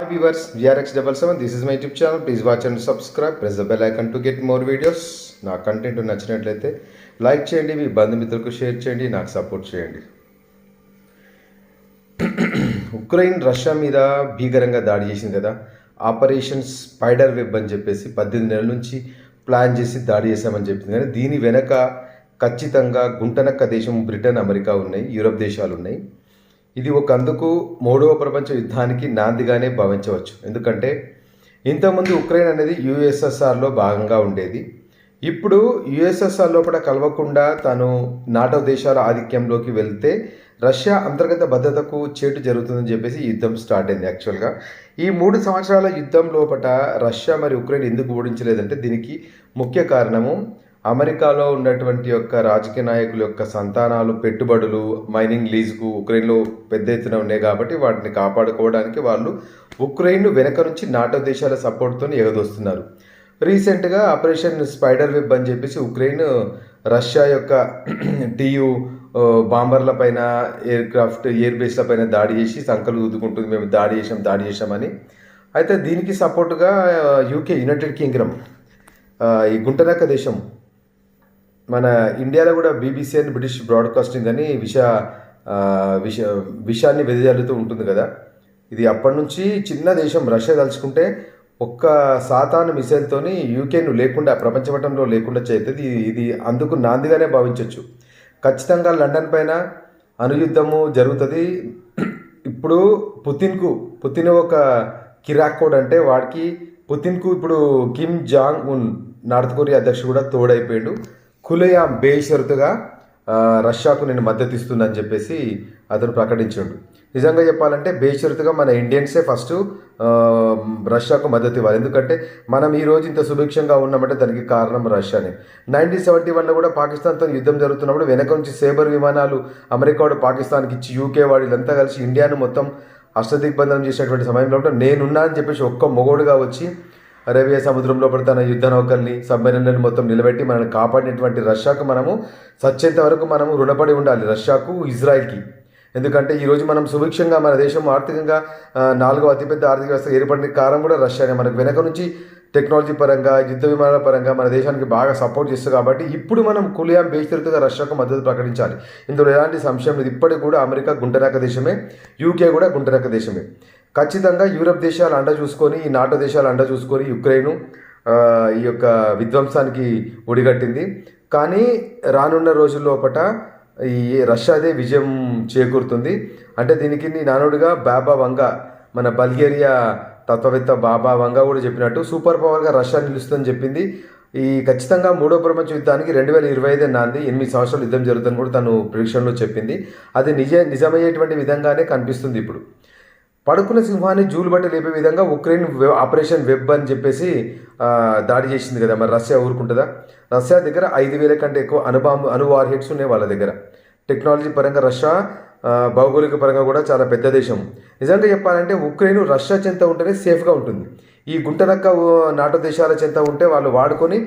Hi viewers, VRX77. This is my YouTube channel. Please watch and subscribe. Press the bell icon to get more videos. నా content నచ్చినట్లయితే like చేయండి, మీ బంధుమిత్రులకు share చేయండి, నాకు support చేయండి. Ukraine Russia మీద భీకరంగా దాడి చేసింది కదా. ఆపరేషన్ స్పైడర్ వెబ్ అని చెప్పేసి 18 నెలల నుంచి ప్లాన్ చేసి దాడి చేశామని చెప్పింది. కానీ దీని వెనక ఖచ్చితంగా గుంటనక్క దేశం బ్రిటన్, అమెరికా ఉన్నాయి, యూరప్ దేశాలు ఉన్నాయి. ఇది ఒక అందుకు మూడవ ప్రపంచ యుద్ధానికి నాందిగానే భావించవచ్చు. ఎందుకంటే ఇంతకుముందు ఉక్రెయిన్ అనేది యుఎస్ఎస్ఆర్లో భాగంగా ఉండేది. ఇప్పుడు యుఎస్ఎస్ఆర్ లోపల కలవకుండా తాను నాటో దేశాల ఆధిక్యంలోకి వెళ్తే రష్యా అంతర్గత భద్రతకు చేటు జరుగుతుందని చెప్పేసి యుద్ధం స్టార్ట్ అయింది. యాక్చువల్గా ఈ 3 సంవత్సరాల యుద్ధం లోపల రష్యా మరియు ఉక్రెయిన్ ఎందుకు ఓడించలేదంటే దీనికి ముఖ్య కారణము అమెరికాలో ఉన్నటువంటి యొక్క రాజకీయ నాయకుల యొక్క సంతానాలు, పెట్టుబడులు, మైనింగ్ లీజుకు ఉక్రెయిన్లో పెద్ద ఎత్తున ఉన్నాయి కాబట్టి వాటిని కాపాడుకోవడానికి వాళ్ళు ఉక్రెయిన్ వెనక నుంచి నాటో దేశాల సపోర్ట్తో ఎగదోస్తున్నారు. రీసెంట్గా ఆపరేషన్ స్పైడర్ వెబ్ అని చెప్పేసి ఉక్రెయిన్ రష్యా యొక్క టియు బాంబర్ల పైన, ఎయిర్ బేస్ల పైన దాడి చేసి సంకలు ఊదుకుంటుంది, మేము దాడి చేశామని. అయితే దీనికి సపోర్టుగా యూకే, యునైటెడ్ కింగ్డమ్, ఈ గుంటనక్క దేశం, మన ఇండియాలో కూడా బీబీసీ అని బ్రిటిష్ బ్రాడ్కాస్టింగ్ అని విషయాన్ని వెదజల్లుతూ ఉంటుంది కదా. ఇది అప్పటి నుంచి చిన్న దేశం రష్యా తలుచుకుంటే ఒక్క సాతాను మిసైల్తోని యూకేను లేకుండా, ప్రపంచపటంలో లేకుండా చేస్తుంది. ఇది అందుకు నాందిగానే భావించవచ్చు. ఖచ్చితంగా లండన్ పైన అణుయుద్ధము జరుగుతుంది. ఇప్పుడు పుతిన్ ఒక కిరాక్ కోడ్ అంటే వాడికి పుతిన్కు ఇప్పుడు Kim Jong Un north Korea అధ్యక్షుడు కూడా తోడైపోయాడు. ఖులేయాం బేషరతుగా రష్యాకు నేను మద్దతు ఇస్తుందని చెప్పేసి అతను ప్రకటించాడు. నిజంగా చెప్పాలంటే బేషరతుగా మన ఇండియన్సే ఫస్ట్ రష్యాకు మద్దతు ఇవ్వాలి. ఎందుకంటే మనం ఈరోజు ఇంత సుభిక్షంగా ఉన్నామంటే దానికి కారణం రష్యానే. 1971లో కూడా పాకిస్తాన్తో యుద్ధం జరుగుతున్నప్పుడు వెనక నుంచి సేబర్ విమానాలు అమెరికా వాడు పాకిస్తాన్కి ఇచ్చి, యూకే వాడు వీళ్ళంతా కలిసి ఇండియాను మొత్తం అష్టదిగ్బంధనం చేసినటువంటి సమయంలో నేనున్నా అని చెప్పేసి ఒక్క మొగోడుగా వచ్చి అరేబియా సముద్రంలో తన యుద్ధ నౌకల్ని, సబ్మెరీన్లను మొత్తం నిలబెట్టి మనల్ని కాపాడినటువంటి రష్యాకు మనము సచ్చేంత వరకు మనము రుణపడి ఉండాలి, రష్యాకు, ఇజ్రాయిల్కి. ఎందుకంటే ఈరోజు మనం సుభిక్షంగా మన దేశం ఆర్థికంగా 4వ అతిపెద్ద ఆర్థిక వ్యవస్థ ఏర్పడిన కారణం కూడా రష్యానే. మనకు వెనక నుంచి టెక్నాలజీ పరంగా, యుద్ధ విమానాల పరంగా మన దేశానికి బాగా సపోర్ట్ చేస్తుంది. కాబట్టి ఇప్పుడు మనం కులియాం బేషరతుగా రష్యాకు మద్దతు ప్రకటించాలి. ఇందులో ఎలాంటి సంశయం లేదు. ఇప్పటికి కూడా అమెరికా గుంటనక్క దేశమే, యూకే కూడా గుంటనక్క దేశమే. ఖచ్చితంగా యూరప్ దేశాలు అండ చూసుకొని, ఈ నాటో దేశాలు అండ చూసుకొని ఉక్రెయిన్ ఈ యొక్క విధ్వంసానికి ఒడిగట్టింది. కానీ రానున్న రోజుల్లోపట ఈ రష్యాదే విజయం చేకూరుతుంది. అంటే దీనికి నానుడిగా బాబా వంగా, మన బల్గేరియా తత్వవేత్త బాబా వంగా కూడా చెప్పినట్టు సూపర్ పవర్గా రష్యా నిలుస్తుందని చెప్పింది. ఈ ఖచ్చితంగా 3వ ప్రపంచ యుద్ధానికి 2025 నాంది. 8 సంవత్సరాలు యుద్ధం జరుగుతుందని కూడా తను ప్రిడిక్షన్లో చెప్పింది. అది నిజమయ్యేటువంటి విధంగానే కనిపిస్తుంది. ఇప్పుడు పడుకున్న సింహాన్ని జూలు బట్టి లేపే విధంగా ఉక్రెయిన్ ఆపరేషన్ వెబ్ అని చెప్పేసి దాడి చేసింది కదా. మరి రష్యా ఊరుకుంటుందా? రష్యా దగ్గర 5,000 కంటే ఎక్కువ అణు వార్హెడ్స్ ఉన్నాయి వాళ్ళ దగ్గర. టెక్నాలజీ పరంగా రష్యా భౌగోళిక పరంగా కూడా చాలా పెద్ద దేశం. నిజంగా చెప్పాలంటే ఉక్రెయిన్ రష్యా చెంత ఉంటేనే సేఫ్గా ఉంటుంది. ఈ గుంటనక్క నాటో దేశాల చెంత ఉంటే వాళ్ళు వాడుకొని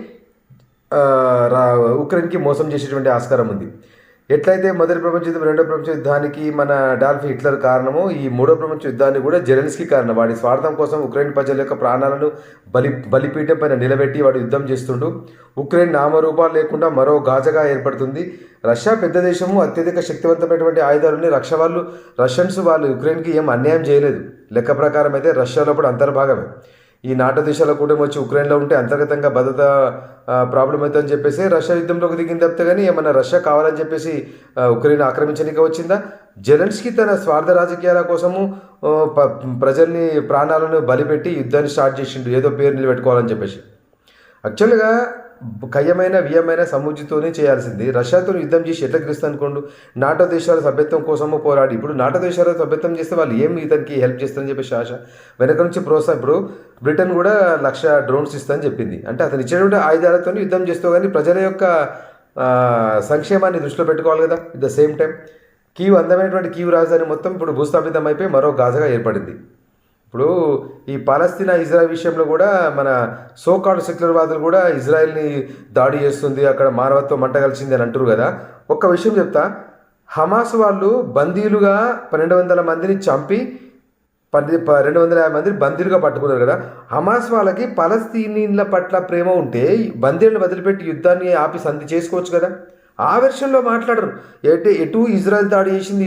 ఉక్రెయిన్కి మోసం చేసేటువంటి ఆస్కారం ఉంది. ఎట్లయితే మొదటి ప్రపంచ యుద్ధం, 2వ ప్రపంచ యుద్ధానికి మన అడాల్ఫ్ హిట్లర్ కారణమో, ఈ 3వ ప్రపంచ యుద్ధాన్ని కూడా జెలెన్స్కీ కారణం. వాడి స్వార్థం కోసం ఉక్రెయిన్ ప్రజల యొక్క ప్రాణాలను బలిపీఠం పైన నిలబెట్టి వాడు యుద్ధం చేస్తుండు. ఉక్రెయిన్ నామరూపాలు లేకుండా మరో గాజగా ఏర్పడుతుంది. రష్యా పెద్ద దేశము, అత్యధిక శక్తివంతమైనటువంటి ఆయుధాలని రష్యన్స్ వాళ్ళు ఉక్రెయిన్కి ఏం అన్యాయం చేయలేదు. లెక్క ప్రకారం అయితే రష్యాలో కూడా అంతర్భాగమే. ఈ నాటో దేశాల కూటమి వచ్చి ఉక్రెయిన్లో ఉంటే అంతర్గతంగా భద్రత ప్రాబ్లం అవుతుందని చెప్పేసి రష్యా యుద్ధంలోకి దిగింది తప్పితే కానీ ఏమన్నా రష్యా కావాలని చెప్పేసి ఉక్రెయిన్ ఆక్రమించడానికి వచ్చిందా? జెలెన్స్కీ తన స్వార్థ రాజకీయాల కోసము ప్రజల్ని, ప్రాణాలను బలిపెట్టి యుద్ధాన్ని స్టార్ట్ చేసిండు, ఏదో పేరు నిలబెట్టుకోవాలని చెప్పేసి. యాక్చువల్గా వియమైన సముచితోనే చేయాల్సింది. రష్యాతో యుద్ధం చేసి ఎట్లా గెలుస్తా అనుకోండు. నాటో దేశాల సభ్యత్వం కోసము పోరాడి, ఇప్పుడు నాటో దేశాల సభ్యత్వం చేస్తే వాళ్ళు ఏం ఇతనికి హెల్ప్ చేస్తారని చెప్పేసి ఆశ, వెనక నుంచి ప్రోత్సాహం. ఇప్పుడు బ్రిటన్ కూడా 1,00,000 డ్రోన్స్ ఇస్తానని చెప్పింది. అంటే అతను ఇచ్చినటువంటి ఆయుధాలతో యుద్ధం చేస్తావు, కానీ ప్రజల యొక్క సంక్షేమాన్ని దృష్టిలో పెట్టుకోవాలి కదా. ఎట్ ద సేమ్ టైం అందమైనటువంటి కీవ్ రాజధాని మొత్తం ఇప్పుడు భూస్థాపితం అయిపోయి మరో గాజాగా ఏర్పడింది. ఇప్పుడు ఈ పాలస్తీనా, ఇజ్రాయెల్ విషయంలో కూడా మన సోకాల్డ్ సెక్యులర్వాదులు కూడా ఇజ్రాయెల్ని దాడి చేస్తుంది, అక్కడ మానవత్వం మంట కలిసింది అని అంటారు కదా. ఒక్క విషయం చెప్తా, హమాస్ వాళ్ళు బందీలుగా 1,200 మందిని చంపి 250 మంది బందీలుగా పట్టుకున్నారు కదా. హమాస్ వాళ్ళకి పలస్తీనీల పట్ల ప్రేమ ఉంటే బందీలను వదిలిపెట్టి యుద్ధాన్ని ఆపి సంధి చేసుకోవచ్చు కదా. ఆ వెర్షన్లో మాట్లాడరు. ఎటు ఇజ్రాయెల్ దాడి చేసింది,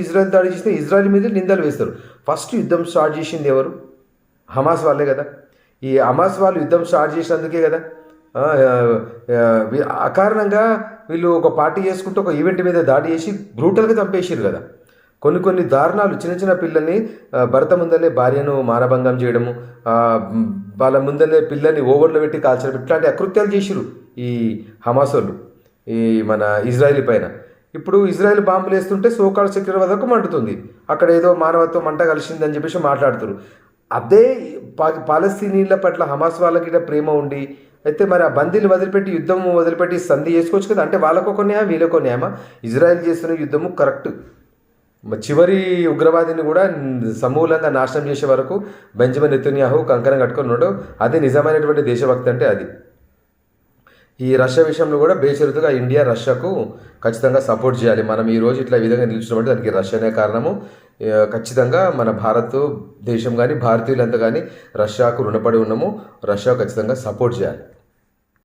ఇజ్రాయెల్ మీద నిందలు వేస్తారు. ఫస్ట్ యుద్ధం స్టార్ట్ చేసింది ఎవరు? హమాస్ వాళ్ళే కదా. ఈ హమాస్ వాళ్ళు యుద్ధం స్టార్ట్ చేసినందుకే కదా అకారణంగా వీళ్ళు ఒక పార్టీ చేసుకుంటూ ఒక ఈవెంట్ మీద దాడి చేసి బ్రూటల్గా చంపేసారు కదా. కొన్ని దారుణాలు, చిన్న పిల్లల్ని భర్త ముందలే భార్యను మానభంగం చేయడము, వాళ్ళ ముందలే పిల్లల్ని ఓవర్లో పెట్టి కాల్చడం, ఇట్లాంటి అకృత్యాలు చేసిరు ఈ హమాస్ వాళ్ళు ఈ మన ఇజ్రాయెల్ పైన. ఇప్పుడు ఇజ్రాయెల్ బాంబులు వేస్తుంటే సోకాల్ సెక్యూర్ వరకు మండుతుంది, అక్కడ ఏదో మానవత్వం మంట కలిసిందని చెప్పేసి మాట్లాడుతారు. అదే పాలస్తీనీల పట్ల హమాస్ వాళ్ళకి ప్రేమ ఉండి అయితే మరి ఆ బందీలు వదిలిపెట్టి యుద్ధం వదిలిపెట్టి సంధి చేసుకోవచ్చు కదా. అంటే వాళ్ళకు ఒక న్యాయం, వీళ్ళకు న్యాయమా? ఇజ్రాయెల్ చేస్తున్న యుద్ధము కరెక్ట్. చివరి ఉగ్రవాదిని కూడా సమూలంగా నాశనం చేసే వరకు బెంజమిన్ నెతన్యాహు కంకణం కట్టుకున్నాడు. అది నిజమైనటువంటి దేశభక్తి అంటే అది. ఈ రష్యా విషయంలో కూడా బేషరతుగా ఇండియా రష్యాకు ఖచ్చితంగా సపోర్ట్ చేయాలి. మనం ఈరోజు ఇట్లా ఈ విధంగా నిలిచినప్పుడు దానికి రష్యానే కారణము. ఖచ్చితంగా మన భారత్ దేశం కానీ భారతీయులంతా కానీ రష్యాకు రుణపడి ఉన్నాము. రష్యా ఖచ్చితంగా సపోర్ట్ చేయాలి.